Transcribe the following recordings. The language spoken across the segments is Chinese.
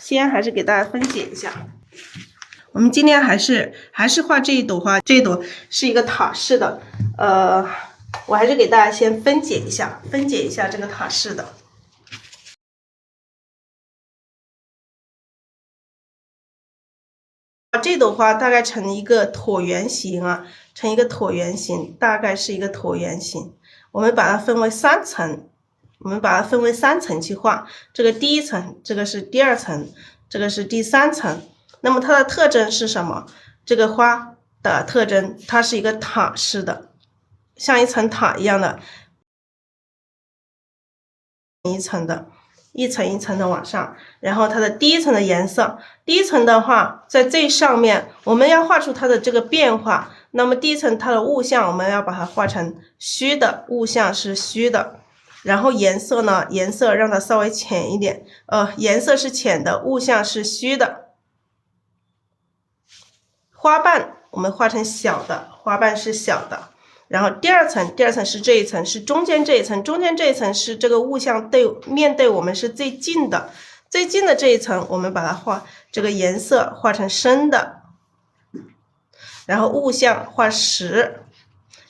先还是给大家分解一下。我们今天还是画这一朵花，这一朵是一个塔式的，我还是给大家先分解一下这个塔式的。把这朵花大概成一个椭圆形啊，大概是一个椭圆形。我们把它分为3层，去画。这个第一层，这个是第2层，这个是第3层。那么它的特征是什么？这个花的特征，它是一个塔式的，像一层塔一样的，一层一层的往上。然后它的第1层的颜色，第1层的话，在最上面，我们要画出它的这个变化。那么第1层它的物象，我们要把它画成虚的，物象是虚的。然后颜色呢，颜色让它稍微浅一点，颜色是浅的，物象是虚的。花瓣我们画成小的，花瓣是小的。然后第二层是这一层，是中间这一层，中间这一层是这个物象面对我们是最近的，最近的这一层，我们把它画这个颜色画成深的，然后物象画实，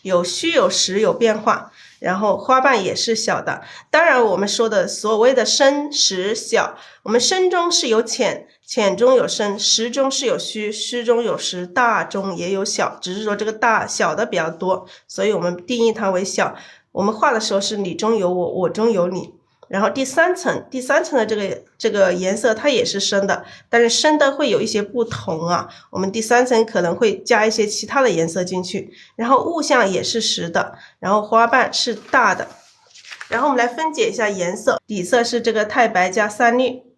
有虚有实有变化。然后花瓣也是小的，当然我们说的所谓的深实小，我们深中是有浅，浅中有深，实中是有虚，虚中有实，大中也有小，只是说这个大小的比较多，所以我们定义它为小。我们画的时候是你中有我，我中有你。然后第三层的这个颜色它也是深的，但是深的会有一些不同啊，我们第3层可能会加一些其他的颜色进去。然后物象也是实的，然后花瓣是大的。然后我们来分解一下颜色，底色是这个太白加3绿。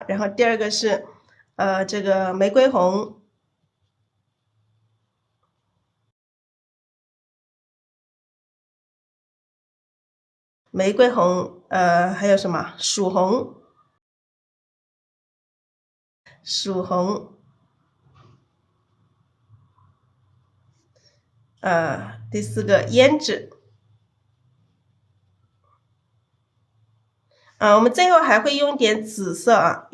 然后第2个是这个玫瑰红，还有什么曙红，第4个胭脂。我们最后还会用一点紫色啊，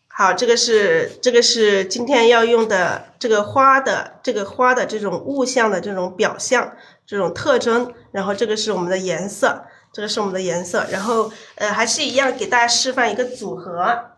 好，这个是今天要用的这个花的这种物象的这种表象，这种特征。然后这个是我们的颜色，然后还是一样给大家示范一个组合。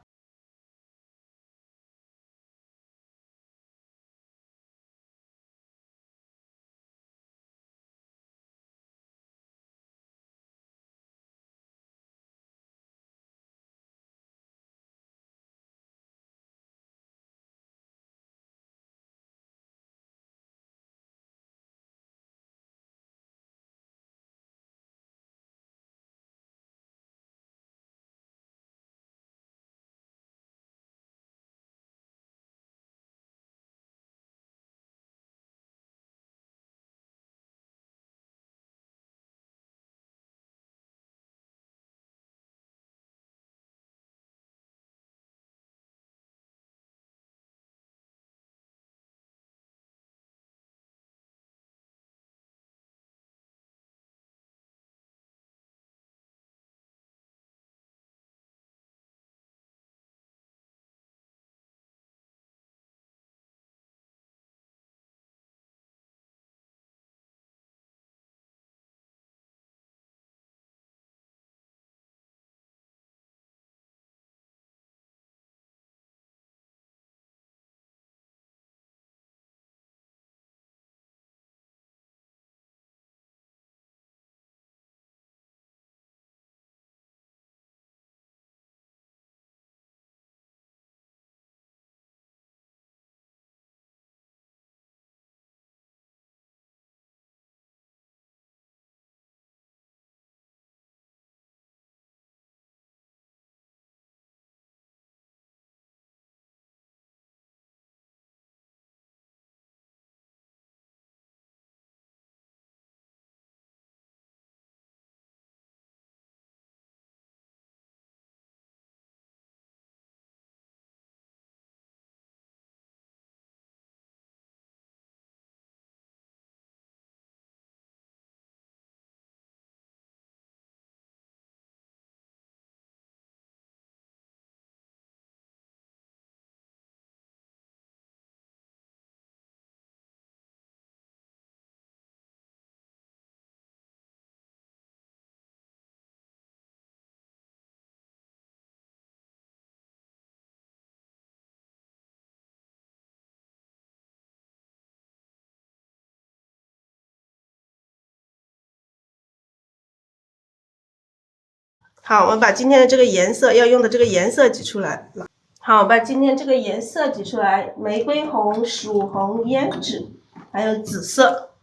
好，我们把今天的这个颜色要用的这个颜色挤出来。好，我把今天这个颜色挤出来，玫瑰红、曙红、胭脂，还有紫色。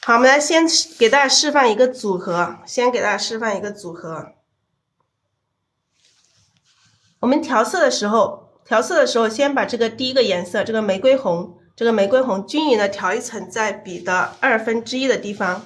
好，我们来先给大家示范一个组合，我们调色的时候，先把这个第一个颜色，这个玫瑰红均匀的调一层在笔的1/2的地方，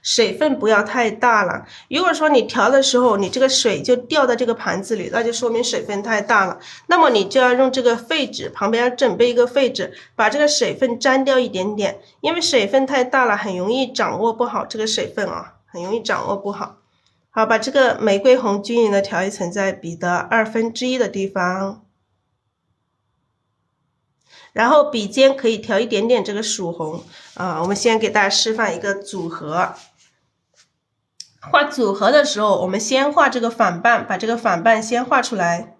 水分不要太大了。如果说你调的时候，你这个水就掉在这个盘子里，那就说明水分太大了。那么你就要用这个废纸，旁边要准备一个废纸，把这个水分沾掉一点点，因为水分太大了，很容易掌握不好这个水分啊，好，把这个玫瑰红均匀的调一层在笔的1/2的地方。然后笔尖可以调一点点这个曙红啊，我们先给大家示范一个组合。画组合的时候，我们先画这个反半，把这个反半先画出来。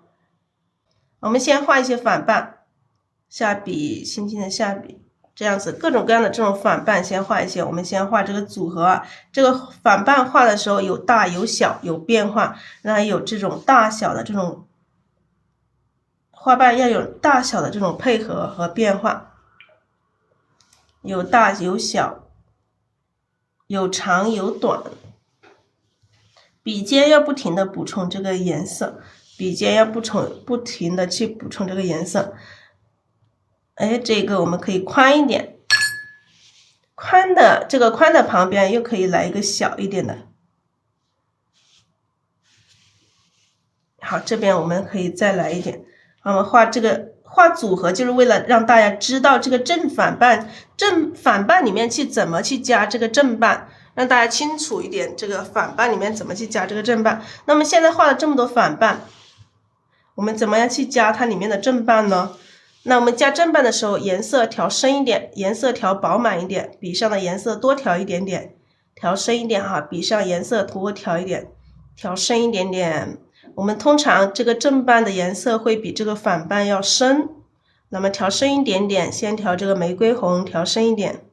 我们先画一些反半，下笔，轻轻的下笔，这样子各种各样的这种反半先画一些。我们先画这个组合，这个反半画的时候有大有小，有变化，那有这种大小的这种。花瓣要有大小的这种配合和变化，有大有小，有长有短。笔尖要不停的补充这个颜色，不停的去补充这个颜色。哎，这个我们可以宽一点，宽的旁边又可以来一个小一点的。好，这边我们可以再来一点。我们画组合，就是为了让大家知道这个正反半里面怎么去加这个正半，让大家清楚一点这个反半里面怎么去加这个正半。那么现在画了这么多反半，我们怎么样去加它里面的正半呢？那我们加正半的时候，颜色调深一点，颜色调饱满一点，笔上的颜色多调一点点，调深一点哈，笔上颜色多调一点，调深一点点。我们通常这个正半的颜色会比这个反半要深，那么调深一点点，先调这个玫瑰红，调深一点。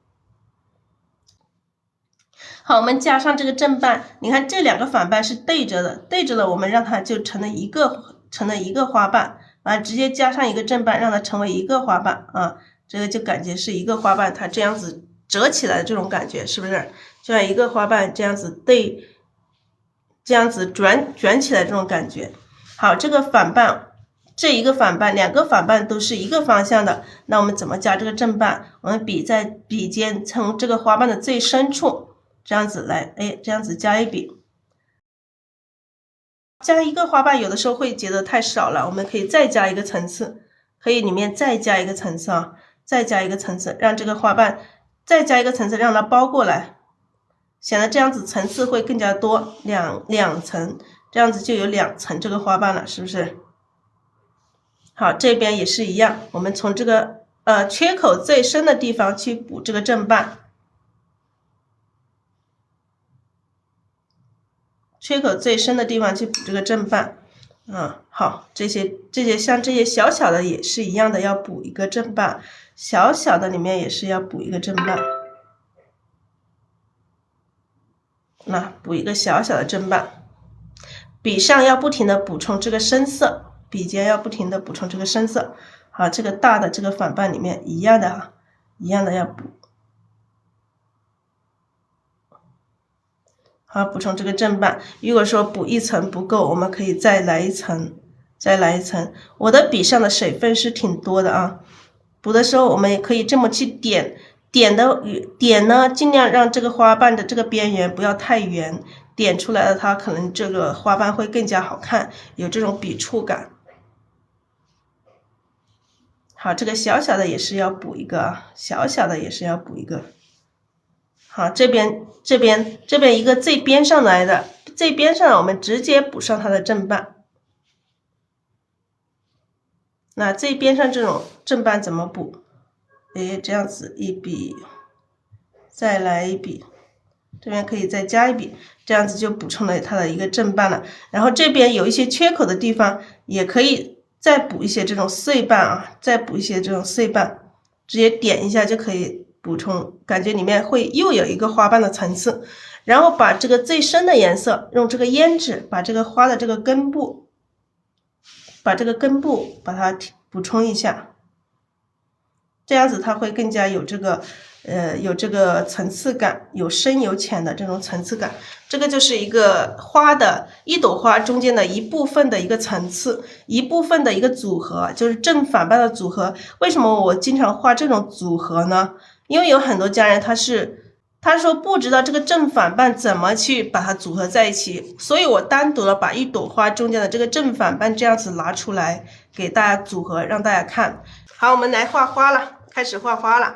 好，我们加上这个正半，你看这两个反半是对着的，我们让它就成了一个花瓣，直接加上一个正半，让它成为一个花瓣啊，这个就感觉是一个花瓣，它这样子折起来的这种感觉，是不是？就像一个花瓣这样子对。这样子卷起来这种感觉。好，这个反半，这一个反半，两个反半都是一个方向的，那我们怎么加这个正半？我们在笔尖从这个花瓣的最深处这样子来，这样子加一笔。加一个花瓣有的时候会觉得太少了，我们可以再加一个层次，可以里面再加一个层次啊，再加一个层次，让这个花瓣再加一个层次，让它包过来。显得这样子层次会更加多，两层，这样子就有2层这个花瓣了，是不是？好，这边也是一样，我们从这个缺口最深的地方去补这个正半，缺口最深的地方去补这个正半。好，这些像这些小小的也是一样的，要补一个正半，小小的里面也是要补一个正半。那补一个小小的正半，笔上要不停的补充这个深色，笔尖要不停的补充这个深色。好，这个大的这个反半里面一样的要补。好，补充这个正半。如果说补一层不够，我们可以再来一层，再来一层。我的笔上的水分是挺多的啊，补的时候我们也可以这么去点，点呢，尽量让这个花瓣的这个边缘不要太圆，点出来的它可能这个花瓣会更加好看，有这种笔触感。好，这个小小的也是要补一个，小小的也是要补一个。好，这边一个最边上来的，最边上我们直接补上它的正半。那最边上这种正半怎么补？这样子一笔，再来一笔，这边可以再加一笔，这样子就补充了它的一个正半了。然后这边有一些缺口的地方，也可以再补一些这种碎瓣啊，再补一些这种碎瓣，直接点一下就可以补充，感觉里面会又有一个花瓣的层次。然后把这个最深的颜色用这个胭脂把这个花的这个根部，把它补充一下，这样子它会更加有这个层次感，有深有浅的这种层次感。这个就是一个花的一朵花中间的一部分的一个层次，一部分的一个组合，就是正反半的组合。为什么我经常画这种组合呢？因为有很多家人他说不知道这个正反半怎么去把它组合在一起，所以我单独的把一朵花中间的这个正反半这样子拿出来给大家组合，让大家看。好，我们来画花了，开始画花了。